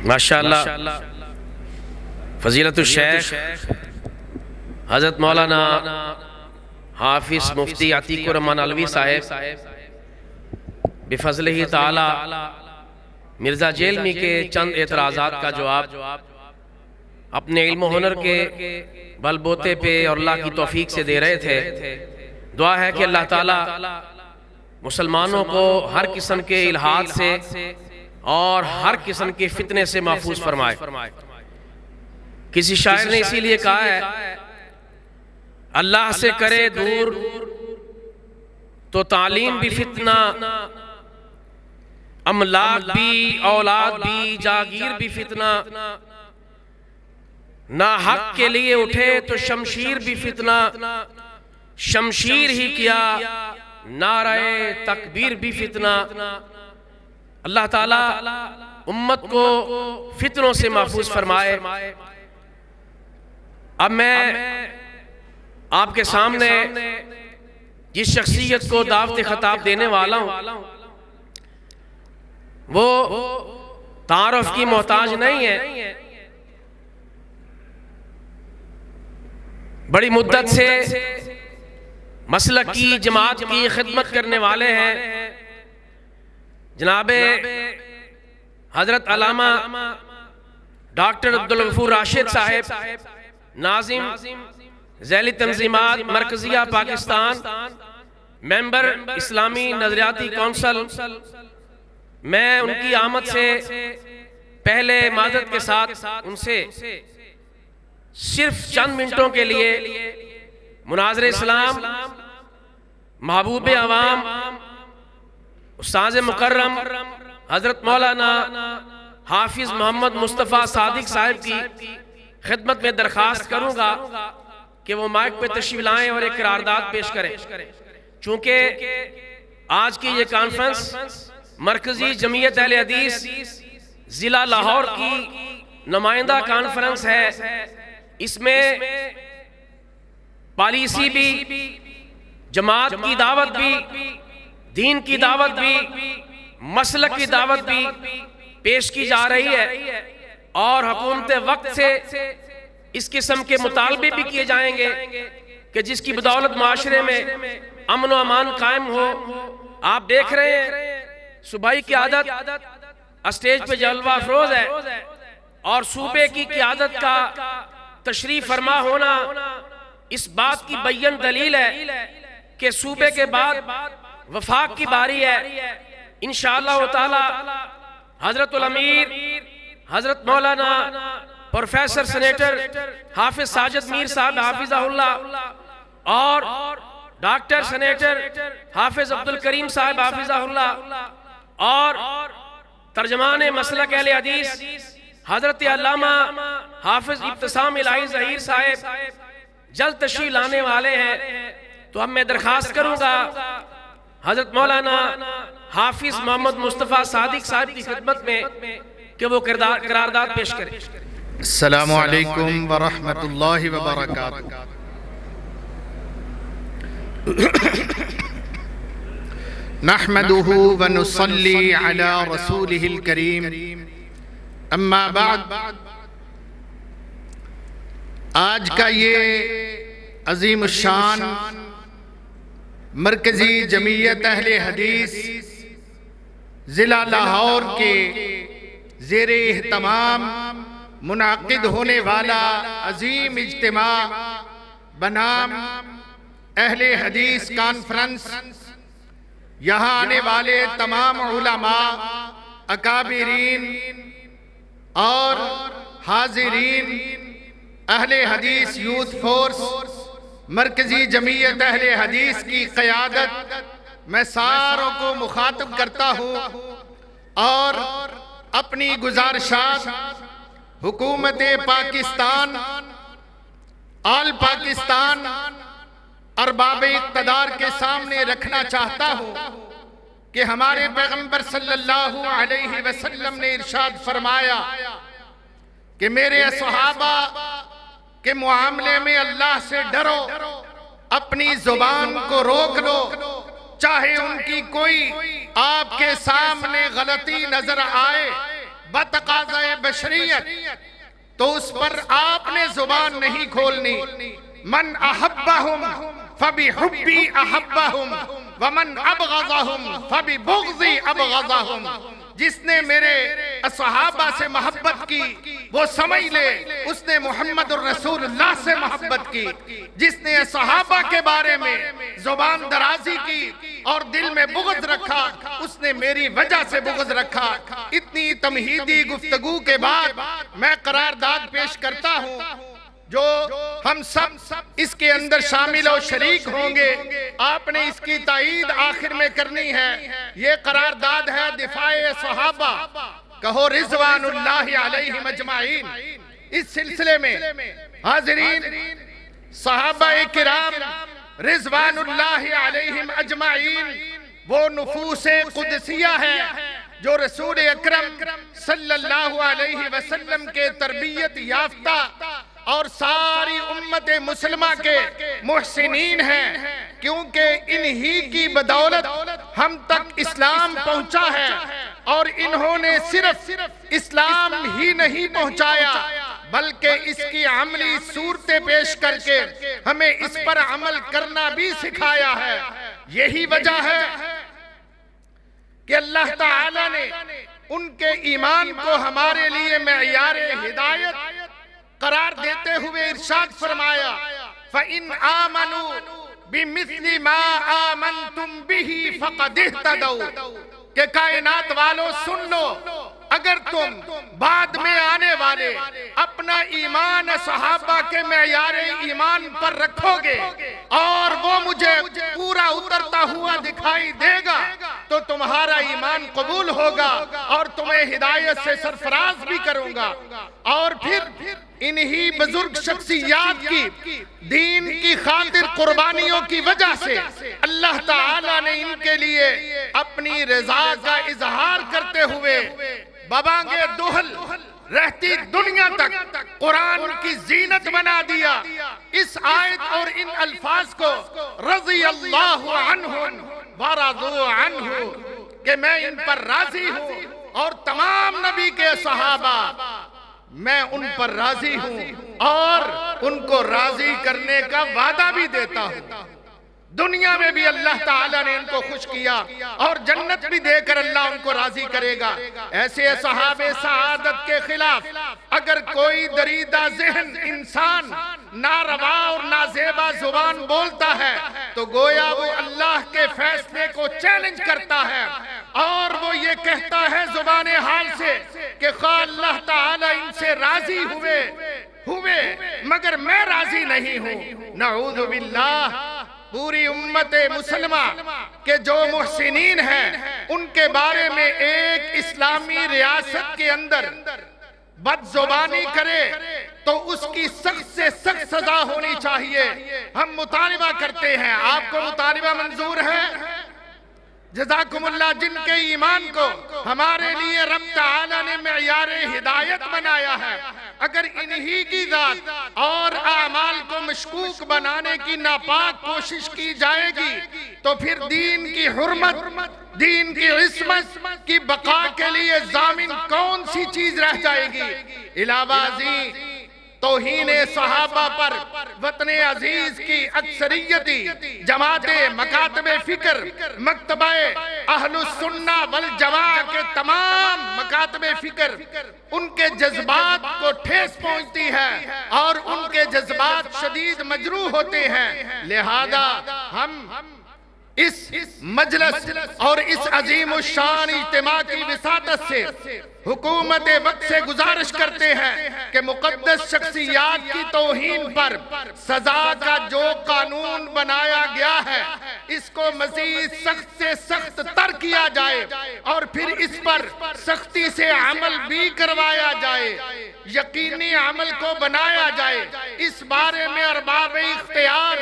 ماشاءاللہ فضیلت الشیخ حضرت مولانا حافظ مفتی عتیق الرحمن علوی صاحب بفضلہ تعالی مرزا جیلمی کے چند اعتراضات کا جواب اپنے علم و ہنر کے بل بوتے پہ اور اللہ کی توفیق سے دے رہے تھے۔ دعا ہے کہ اللہ تعالیٰ مسلمانوں کو ہر قسم کے الہات سے اور ہر قسم کے فتنے سے محفوظ فرمائے۔ کسی شاعر نے اسی لیے کہا ہے اللہ سے کرے دور تو تعلیم بھی فتنہ، املاک بھی اولاد بھی جاگیر بھی فتنہ، نہ حق کے لیے اٹھے تو شمشیر بھی فتنہ، شمشیر ہی کیا نعرہ تکبیر بھی فتنہ۔ اللہ تعالیٰ امت کو فتنوں سے محفوظ فرمائے۔ اب میں آپ کے سامنے جس شخصیت کو دعوت خطاب دینے والا ہوں وہ تعارف کی محتاج نہیں ہے، بڑی مدت سے مسلک کی جماعت کی خدمت کرنے والے ہیں۔ جناب حضرت علامہ ڈاکٹر عبدالغفور راشد صاحب، ناظم ذیلی تنظیمات مرکزیہ پاکستان، ممبر اسلامی نظریاتی کونسل، میں ان کی آمد سے پہلے معذرت کے ساتھ ان سے صرف چند منٹوں کے لیے مناظر اسلام، محبوب عوام، استاذ مکرم حضرت مولانا حافظ محمد مصطفیٰ صادق صاحب کی خدمت میں درخواست کروں گا کہ وہ مائک پہ تشریف لائیں اور ایک قرارداد پیش کریں۔ چونکہ آج کی یہ کانفرنس مرکزی جمعیت اہل حدیث ضلع لاہور کی نمائندہ کانفرنس ہے، اس میں پالیسی بھی، جماعت کی دعوت بھی، دین کی دعوت بھی، مسلک کی دعوت بھی پیش کی جا رہی ہے، اور حکومت وقت سے اس قسم کے مطالبے بھی کیے جائیں گے کہ جس کی بدولت معاشرے میں امن و امان قائم ہو۔ آپ دیکھ رہے ہیں صوبائی قیادت اسٹیج پہ جلوہ افروز ہے، اور صوبے کی قیادت کا تشریف فرما ہونا اس بات کی بیان دلیل ہے کہ صوبے کے بعد وفاق کی باری ہے۔ انشاءاللہ تعالی حضرت الامیر حضرت مولانا پروفیسر سینیٹر حافظ ساجد میر صاحب حافظہ اللہ اور ڈاکٹر سینیٹر حافظ عبدالکریم صاحب حافظہ اللہ اور ترجمان مسلک اہل حدیث حضرت علامہ حافظ ابتسام الہی ظہیر صاحب جلد تشریف لانے والے ہیں۔ تو اب میں درخواست کروں گا حضرت مولانا حافظ محمد مصطفیٰ صادق صاحب کی خدمت میں کہ وہ قرارداد پیش کریں۔ السلام علیکم ورحمۃ اللہ وبرکاتہ۔ نحمده ونصلی علی رسولہ الکریم، اما بعد۔ آج کا یہ عظیم الشان مرکزی جمعیت اہل حدیث ضلع لاہور کے زیر اہتمام منعقد ہونے والا عظیم اجتماع بنام اہل حدیث کانفرنس، یہاں آنے والے تمام علماء، اکابرین اور حاضرین، اہل حدیث یوتھ فورس، مرکزی جمعیت اہل حدیث کی قیادت، میں ساروں کو مخاطب کرتا ہوں اور اپنی گزارشات حکومت پاکستان، آل پاکستان، ارباب اقتدار کے سامنے رکھنا چاہتا ہوں کہ ہمارے پیغمبر صلی اللہ علیہ وسلم نے ارشاد فرمایا کہ میرے صحابہ کے معاملے میں اللہ سے ڈرو، اپنی زبان کو روک لو، چاہے ان کی کوئی آپ کے سامنے غلطی نظر آئے، بتقاضائے بشریت، تو اس پر آپ نے زبان نہیں کھولنی۔ من احبہم فبحبی احبہم ومن ابغضہم فببغضی ابغضہم۔ جس نے میرے صحابہ سے محبت کی وہ سمجھ لے اس نے محمد الرسول اللہ سے محبت کی۔ جس نے صحابہ کے بارے میں زبان درازی کی اور دل میں بغض رکھا اس نے میری وجہ سے بغض رکھا۔ اتنی تمہیدی گفتگو کے بعد میں قرارداد پیش کرتا ہوں جو ہم سب اس کے اندر شامل و شریک ہوں گے۔ آپ نے اس کی تائید آخر میں کرنی ہے۔ یہ قرارداد ہے دفاع صحابہ، کہو رضوان اللہ علیہم اجمعین۔ اس سلسلے میں حاضرین صحابہ کرام رضوان اللہ علیہم اجمعین وہ نفوس قدسیہ ہے جو رسول اکرم صلی اللہ علیہ وسلم کے تربیت یافتہ اور ساری امت مسلمہ کے محسنین ہیں، کیونکہ انہی کی بدولت ہم تک اسلام پہنچا ہے۔ اور انہوں نے صرف اسلام ہی نہیں پہنچایا بلکہ اس کی عملی صورتیں پیش کر کے ہمیں اس پر عمل کرنا بھی سکھایا ہے۔ یہی وجہ ہے کہ اللہ تعالی نے ان کے ایمان کو ہمارے لیے معیار ہدایت قرار دیتے ہوئے ارشاد فرمایا فَإِنْ آمَنُوا بِمِثْلِ مَا آمَنْتُمْ بِهِ فَقَدْ اهْتَدَوْا کہ کائنات والو سن لو، اگر تم بعد میں آنے والے اپنا ایمان صحابہ کے معیار ایمان پر رکھو گے اور وہ مجھے پورا اترتا ہوا دکھائی دے گا تو تمہارا ایمان قبول ہوگا اور تمہیں ہدایت سے سرفراز بھی کروں گا۔ اور پھر انہی بزرگ شخصیات کی دین کی خاطر قربانیوں کی وجہ سے اللہ تعالیٰ نے ان کے لیے اپنی رضا کا اظہار کرتے ہوئے بابانگے دہل رہتی دنیا تک قرآن کی زینت بنا دیا۔ اس آیت اور ان الفاظ کو رضی اللہ عنہم ورضوا عنہ کہ میں ان پر راضی ہوں اور تمام نبی کے صحابہ میں ان پر راضی ہوں اور ان کو راضی کرنے کا وعدہ بھی دیتا ہوں۔ دنیا میں بھی اللہ تعالیٰ نے ان کو خوش کیا اور جنت بھی دے کر اللہ ان کو راضی کرے گا۔ ایسے صحابہ سعادت کے خلاف اگر کوئی دریدہ ذہن انسان ناروا اور نازیبا زبان بولتا ہے تو گویا وہ اللہ کے فیصلے کو چیلنج کرتا ہے اور وہ یہ کہتا ہے زبان حال سے کہ خواہ اللہ تعالیٰ ان سے راضی ہوئے مگر میں راضی نہیں ہوں۔ نعوذ باللہ۔ پوری امت مسلمہ کے جو محسنین ہیں ان کے بارے میں ایک اسلامی ریاست کے اندر بد زبانی کرے تو اس کی سخت سے سخت سزا ہونی چاہیے۔ ہم مطالبہ کرتے ہیں، آپ کو مطالبہ منظور ہے؟ جزاکم اللہ۔ جن کے ایمان کو ہمارے لیے رب تعالیٰ نے معیار ہدایت بنایا ہے، اگر انہی کی ذات اور اعمال کو مشکوک بنانے کی ناپاک کوشش کی جائے گی تو پھر دین کی حرمت، دین کی عصمت کی بقا کے لیے ضامن کون سی چیز رہ جائے گی؟ علاوہ ازیں توہین صحابہ پر وطن عزیز کی اکثریتی جماعت مکاتب فکر، مکتبہ اہل السنہ والجماعہ کے تمام مکاتب فکر ان کے جذبات کو ٹھیس پہنچتی ہے اور ان کے جذبات شدید مجروح ہوتے ہیں۔ لہذا ہم اس مجلس اور اس عظیم الشان اجتماع کی وساطت سے حکومت وقت سے گزارش کرتے ہیں کہ مقدس شخصیات کی توہین پر سزا کا جو قانون بنایا گیا ہے اس کو مزید سخت سے سخت تر کیا جائے اور پھر اس پر سختی سے عمل بھی کروایا جائے، یقینی عمل کو بنایا جائے۔ اس بارے میں ارباب اختیار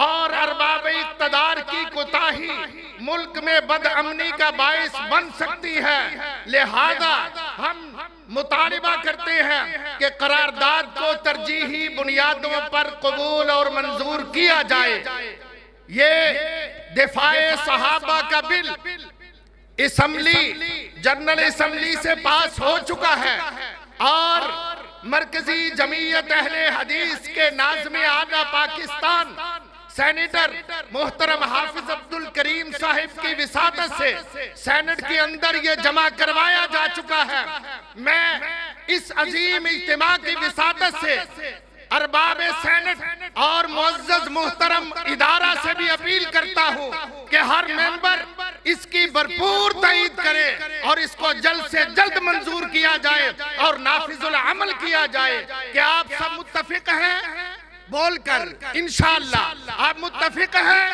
اور ارباب اقتدار کی کوتاہی ملک میں بد امنی کا باعث بن سکتی ہے۔ لہذا ہم مطالبہ کرتے ہیں کہ قرارداد کو ترجیحی بنیادوں پر قبول اور منظور کیا جائے۔ یہ دفاع صحابہ کا بل اسمبلی جنرل اسمبلی سے پاس ہو چکا ہے اور مرکزی جمعیت اہل حدیث کے ناظم اعلیٰ پاکستان سینیٹر محترم حافظ عبدالکریم صاحب کی وساطت سے سینٹ کے اندر یہ جمع کروایا جا چکا ہے۔ میں اس عظیم اجتماع کی وساطت سے ارباب سینٹ اور معزز محترم ادارہ سے بھی اپیل کرتا ہوں کہ ہر ممبر اس کی بھرپور تائید کرے اور اس کو جلد سے جلد منظور کیا جائے اور نافذ العمل کیا جائے۔ کیا آپ سب متفق ہیں؟ بول کر انشاءاللہ آپ متفق ہیں؟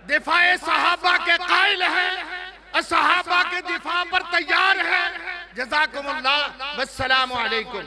دفاع صحابہ کے قائل ہیں، صحابہ کے دفاع پر تیار ہیں۔ جزاکم اللہ والسلام علیکم۔